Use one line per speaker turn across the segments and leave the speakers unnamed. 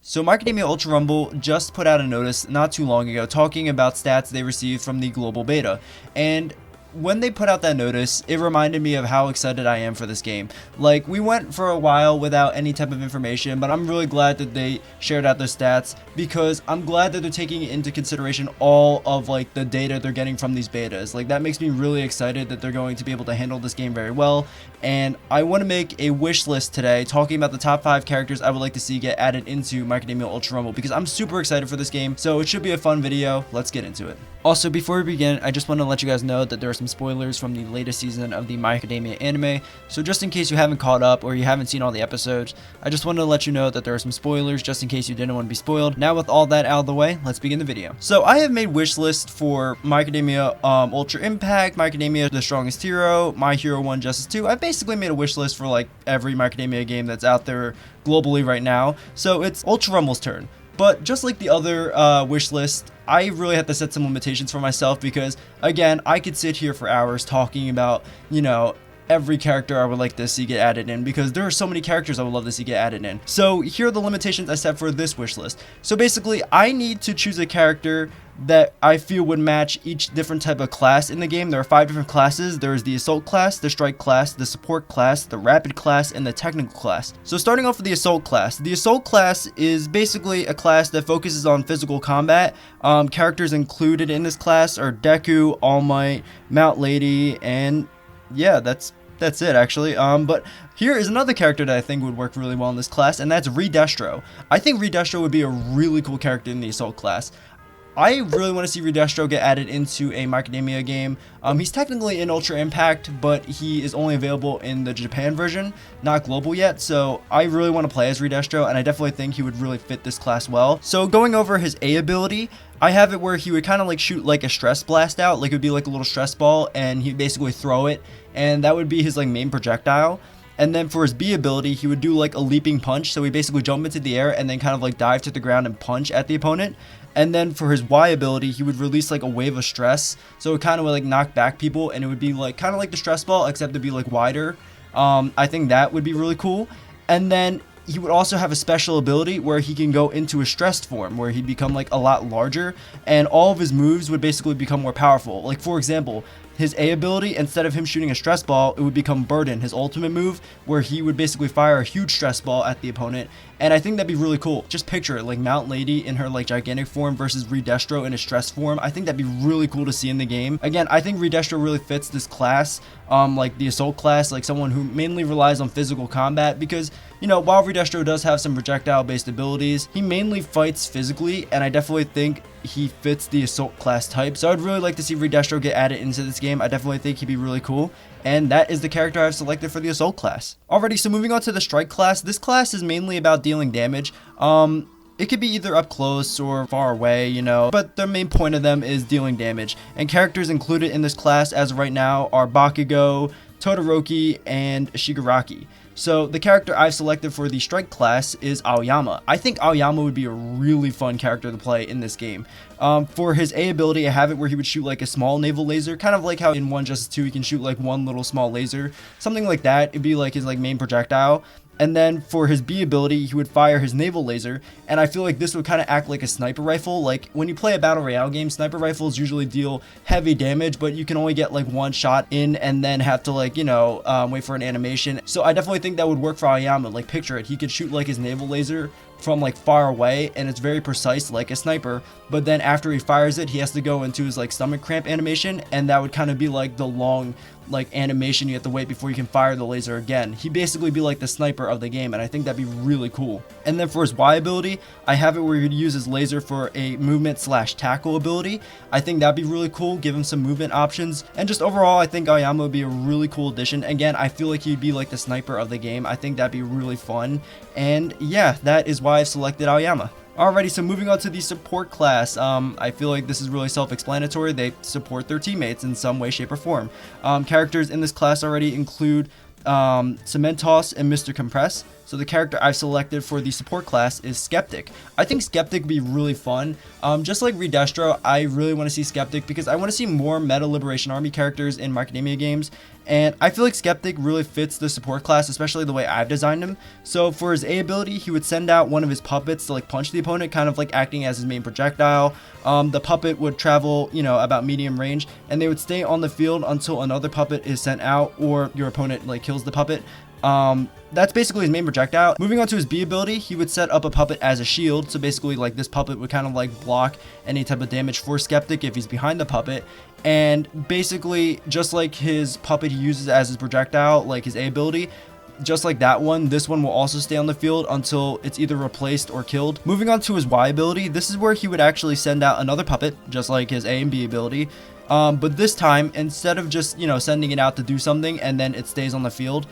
So My Academia Ultra Rumble just put out a notice not too long ago talking about stats they received from the global beta, and when they put out that notice, it reminded me of how excited I am for this game. Like, we went for a while without any type of information, but I'm really glad that they shared out their stats, because I'm glad that they're taking into consideration all of like the data they're getting from these betas. Like, that makes me really excited that they're going to be able to handle this game very well. And I want to make a wish list today talking about the top 5 characters I would like to see get added into My Academia Ultra Rumble, because I'm super excited for this game, so it should be a fun video. Let's get into it. Also, before we begin, I just want to let you guys know that there are some spoilers from the latest season of the My Academia anime, so just in case you haven't caught up or you haven't seen all the episodes, I just wanted to let you know that there are some spoilers just in case you didn't want to be spoiled. Now with all that out of the way, let's begin the video. So I have made wish lists for My Academia Ultra Impact, My Academia The Strongest Hero, My Hero 1 Justice 2. I've basically made a wish list for like every My Academia game that's out there globally right now, so it's Ultra Rumble's turn. But just like the other wish list, I really have to set some limitations for myself, because again, I could sit here for hours talking about, you know, every character I would like to see get added in, because there are so many characters I would love to see get added in. So here are the limitations I set for this wish list. So basically, I need to choose a character that I feel would match each different type of class in the game. There are 5 different classes. There is the Assault class, the Strike class, the Support class, the Rapid class, and the Technical class. So starting off with the Assault class. The Assault class is basically a class that focuses on physical combat. Characters included in this class are Deku, All Might, Mount Lady, and yeah, that's it actually. But here is another character that I think would work really well in this class, and that's Redestro. I think Redestro would be a really cool character in the Assault class. I really want to see Redestro get added into a My Academia game. He's technically in Ultra Impact, but he is only available in the Japan version, not global yet, so I really want to play as Redestro, and I definitely think he would really fit this class well. So going over his A ability, I have it where he would kind of like shoot like a stress blast out, like it would be like a little stress ball, and he'd basically throw it, and that would be his like main projectile. And then for his B ability, he would do like a leaping punch, so he basically jump into the air and then kind of like dive to the ground and punch at the opponent. And then for his Y ability, he would release like a wave of stress, so it kind of would like knock back people, and it would be like kind of like the stress ball, except it'd be like wider. I think that would be really cool. And then he would also have a special ability where he can go into a stressed form, where he'd become like a lot larger, and all of his moves would basically become more powerful. Like, for example, his A ability, instead of him shooting a stress ball, it would become Burden, his ultimate move, where he would basically fire a huge stress ball at the opponent. And I think that'd be really cool. Just picture it, like Mount Lady in her like gigantic form versus Redestro in a stress form. I think that'd be really cool to see in the game. Again, I think Redestro really fits this class, like the Assault class, like someone who mainly relies on physical combat, because, you know, while Redestro does have some projectile based abilities, he mainly fights physically, and I definitely think he fits the Assault class type. So I'd really like to see Redestro get added into this game. I definitely think he'd be really cool, and that is the character I've selected for the Assault class. Alrighty, so moving on to the Strike class. This class is mainly about dealing damage. It could be either up close or far away, you know, but the main point of them is dealing damage. And characters included in this class as of right now are Bakugo, Todoroki, and Shigaraki. So the character I've selected for the Strike class is Aoyama. I think Aoyama would be a really fun character to play in this game. For his A ability, I have it where he would shoot like a small naval laser, kind of like how in 1 Justice 2 he can shoot like one little small laser, something like that. It'd be like his like main projectile. And then for his B ability, he would fire his naval laser, and I feel like this would kind of act like a sniper rifle. Like, when you play a battle royale game, sniper rifles usually deal heavy damage, but you can only get like 1 shot in and then have to like, you know, wait for an animation. So I definitely think that would work for Aoyama. Like, picture it, he could shoot like his naval laser from like far away, and it's very precise like a sniper, but then after he fires it, he has to go into his like stomach cramp animation, and that would kind of be like the long like animation you have to wait before you can fire the laser again. He'd basically be like the sniper of the game, and I think that'd be really cool. And then for his Y ability, I have it where you'd use his laser for a movement / tackle ability. I think that'd be really cool, give him some movement options, and just overall I think Aoyama would be a really cool addition. Again, I feel like he'd be like the sniper of the game. I think that'd be really fun, and yeah, that is why I've selected Aoyama. Alrighty, so moving on to the support class. I feel like this is really self-explanatory. They support their teammates in some way, shape, or form. Characters in this class already include Cementos and Mr. Compress. So the character I've selected for the support class is Skeptic. I think Skeptic would be really fun. Just like Redestro, I really want to see Skeptic because I want to see more Meta Liberation Army characters in My Academia games. And I feel like Skeptic really fits the support class, especially the way I've designed him. So for his A ability, he would send out one of his puppets to like punch the opponent, kind of like acting as his main projectile. The puppet would travel, about medium range, and they would stay on the field until another puppet is sent out or your opponent like kills the puppet. That's basically his main projectile. Moving on to his B ability, he would set up a puppet as a shield. So basically like this puppet would kind of like block any type of damage for Skeptic if he's behind the puppet. And basically just like his puppet he uses as his projectile, like his A ability, just like that one, this one will also stay on the field until it's either replaced or killed. Moving on to his Y ability, this is where he would actually send out another puppet, just like his A and B ability. But this time, instead of just, sending it out to do something and then it stays on the field,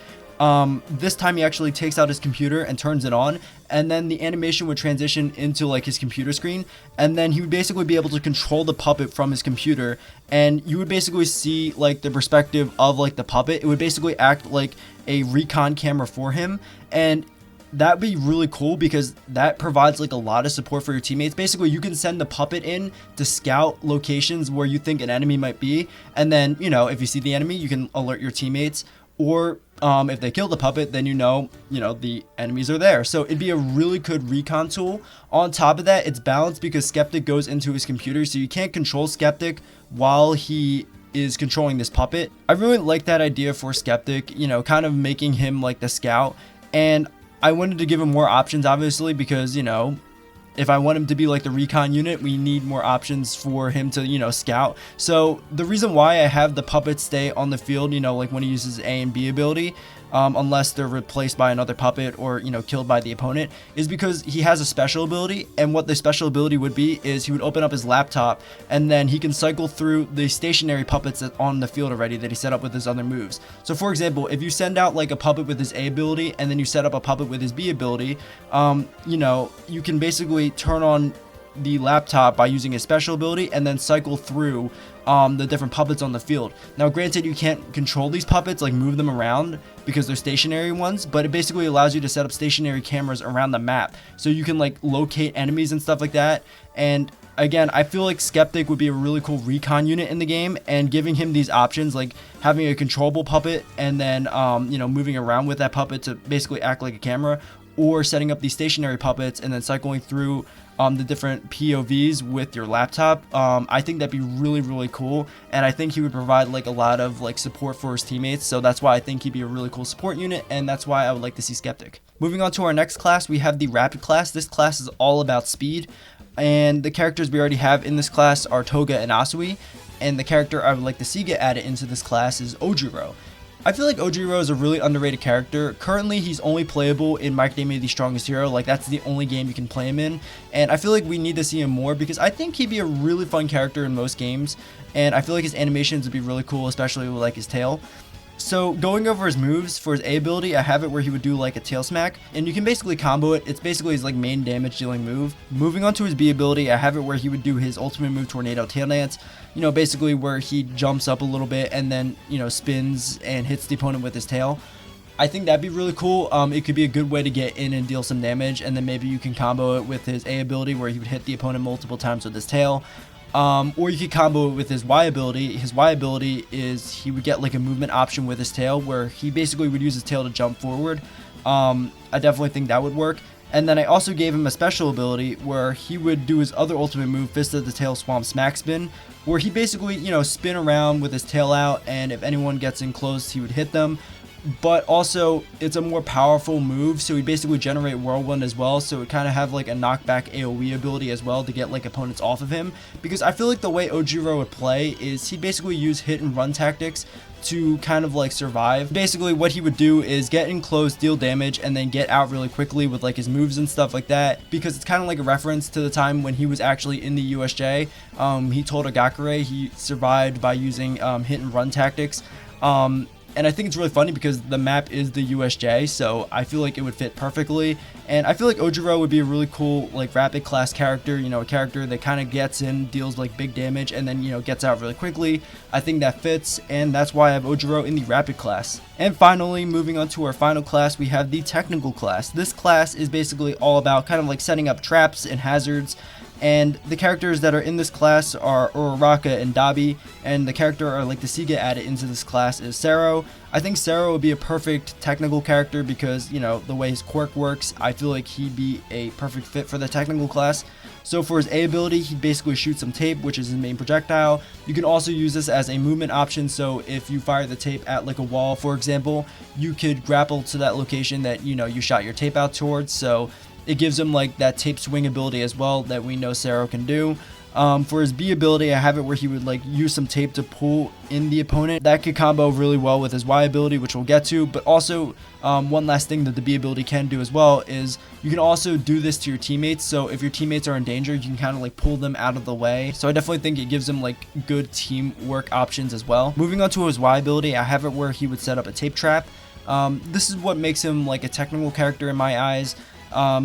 this time he actually takes out his computer and turns it on, and then the animation would transition into like his computer screen, and then he would basically be able to control the puppet from his computer, and you would basically see like the perspective of like the puppet. It would basically act like a recon camera for him, and that'd be really cool because that provides like a lot of support for your teammates. Basically, you can send the puppet in to scout locations where you think an enemy might be, and then if you see the enemy, you can alert your teammates, or if they kill the puppet, then the enemies are there. So it'd be a really good recon tool. On top of that, it's balanced because Skeptic goes into his computer, so you can't control Skeptic while he is controlling this puppet. I really like that idea for Skeptic, kind of making him like the scout. And I wanted to give him more options, obviously, because if I want him to be like the recon unit, we need more options for him to, scout. So the reason why I have the puppet stay on the field, like when he uses A and B ability, unless they're replaced by another puppet or, killed by the opponent, is because he has a special ability. And what the special ability would be is he would open up his laptop and then he can cycle through the stationary puppets that on the field already that he set up with his other moves. So for example, if you send out like a puppet with his A ability and then you set up a puppet with his B ability, you can basically turn on the laptop by using a special ability and then cycle through the different puppets on the field. Now granted, you can't control these puppets, like move them around because they're stationary ones, but it basically allows you to set up stationary cameras around the map so you can like locate enemies and stuff like that. And again, I feel like Skeptic would be a really cool recon unit in the game, and giving him these options like having a controllable puppet and then moving around with that puppet to basically act like a camera, or setting up these stationary puppets and then cycling through the different POVs with your laptop. I think that'd be really, really cool, and I think he would provide like a lot of like support for his teammates. So that's why I think he'd be a really cool support unit, and that's why I would like to see Skeptic. Moving on to our next class, we have the Rapid class. This class is all about speed, and the characters we already have in this class are Toga and Asui, and the character I would like to see get added into this class is Ojiro. I feel like Ojiro is a really underrated character. Currently, he's only playable in My Academia The Strongest Hero. Like, that's the only game you can play him in. And I feel like we need to see him more because I think he'd be a really fun character in most games. And I feel like his animations would be really cool, especially with like his tail. So going over his moves, for his A ability, I have it where he would do like a tail smack, and you can basically combo it. It's basically his like main damage dealing move. Moving on to his B ability, I have it where he would do his ultimate move, Tornado Tail Dance, basically where he jumps up a little bit and then, spins and hits the opponent with his tail. I think that'd be really cool. It could be a good way to get in and deal some damage, and then maybe you can combo it with his A ability where he would hit the opponent multiple times with his tail. Or you could combo it with his Y ability. His Y ability is he would get like a movement option with his tail where he basically would use his tail to jump forward. I definitely think that would work. And then I also gave him a special ability where he would do his other ultimate move, Fist of the Tail Swamp Smack Spin, where he basically, spin around with his tail out, and if anyone gets in close, he would hit them. But also, it's a more powerful move, so he basically generate Whirlwind as well, so it kind of have like a knockback AoE ability as well to get like opponents off of him. Because I feel like the way Ojiro would play is he'd basically use hit and run tactics to kind of like survive. Basically what he would do is get in close, deal damage, and then get out really quickly with like his moves and stuff like that, because it's kind of like a reference to the time when he was actually in the USJ. He told Agakure he survived by using hit and run tactics. And I think it's really funny because the map is the USJ, so I feel like it would fit perfectly. And I feel like Ojiro would be a really cool like rapid class character, a character that kind of gets in, deals like big damage, and then gets out really quickly. I think that fits, and that's why I have Ojiro in the rapid class. And finally, moving on to our final class, we have the technical class. This class is basically all about kind of like setting up traps and hazards. And the characters that are in this class are Uraraka and Dabi, and the character I like to see get added into this class is Sero. I think Sero would be a perfect technical character because, you know, the way his quirk works, I feel like he'd be a perfect fit for the technical class. So for his A ability, he'd basically shoot some tape, which is his main projectile. You can also use this as a movement option, so if you fire the tape at like a wall, for example, you could grapple to that location that, you know, you shot your tape out towards, so it gives him like that tape swing ability as well that we know Sero can do. For his B ability, I have it where he would like use some tape to pull in the opponent. That could combo really well with his Y ability, which we'll get to. But also, one last thing that the B ability can do as well is you can also do this to your teammates. So if your teammates are in danger, you can kind of like pull them out of the way. So I definitely think it gives him like good teamwork options as well. Moving on to his Y ability, I have it where he would set up a tape trap. This is what makes him like a technical character in my eyes.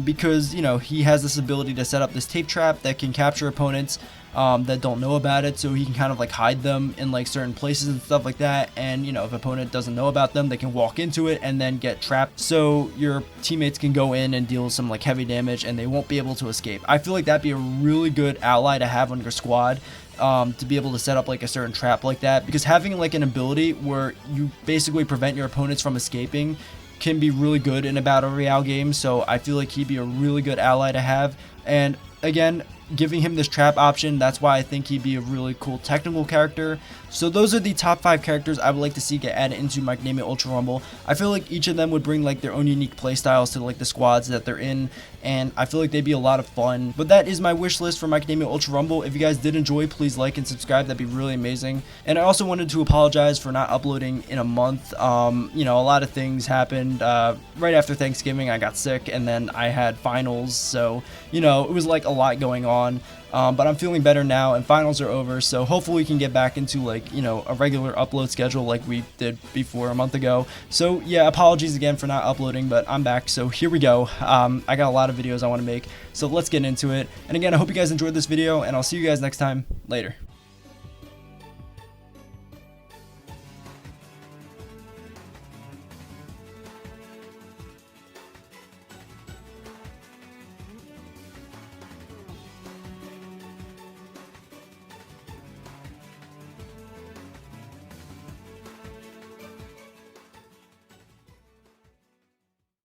Because, you know, he has this ability to set up this tape trap that can capture opponents that don't know about it, so he can kind of like hide them in like certain places and stuff like that. And, you know, if opponent doesn't know about them, they can walk into it and then get trapped, so your teammates can go in and deal some like heavy damage and they won't be able to escape. I feel like that'd be a really good ally to have on your squad, to be able to set up like a certain trap like that, because having like an ability where you basically prevent your opponents from escaping can be really good in a battle royale game. So I feel like he'd be a really good ally to have. And again, giving him this trap option, that's why I think he'd be a really cool technical character. So those are the top 5 characters I would like to see get added into My Name It Ultra Rumble. I feel like each of them would bring like their own unique playstyles to like the squads that they're in, and I feel like they'd be a lot of fun. But that is my wish list for My Name It Ultra Rumble. If you guys did enjoy, please like and subscribe. That'd be really amazing. And I also wanted to apologize for not uploading in a month. You know, a lot of things happened. Right after Thanksgiving, I got sick, and then I had finals, so, you know, it was like a lot going on. But I'm feeling better now, and finals are over, so hopefully we can get back into like, you know, a regular upload schedule like we did before a month ago. So yeah, apologies again for not uploading, but I'm back, so here we go. I got a lot of videos I want to make, so let's get into it. And again, I hope you guys enjoyed this video, and I'll see you guys next time. Later.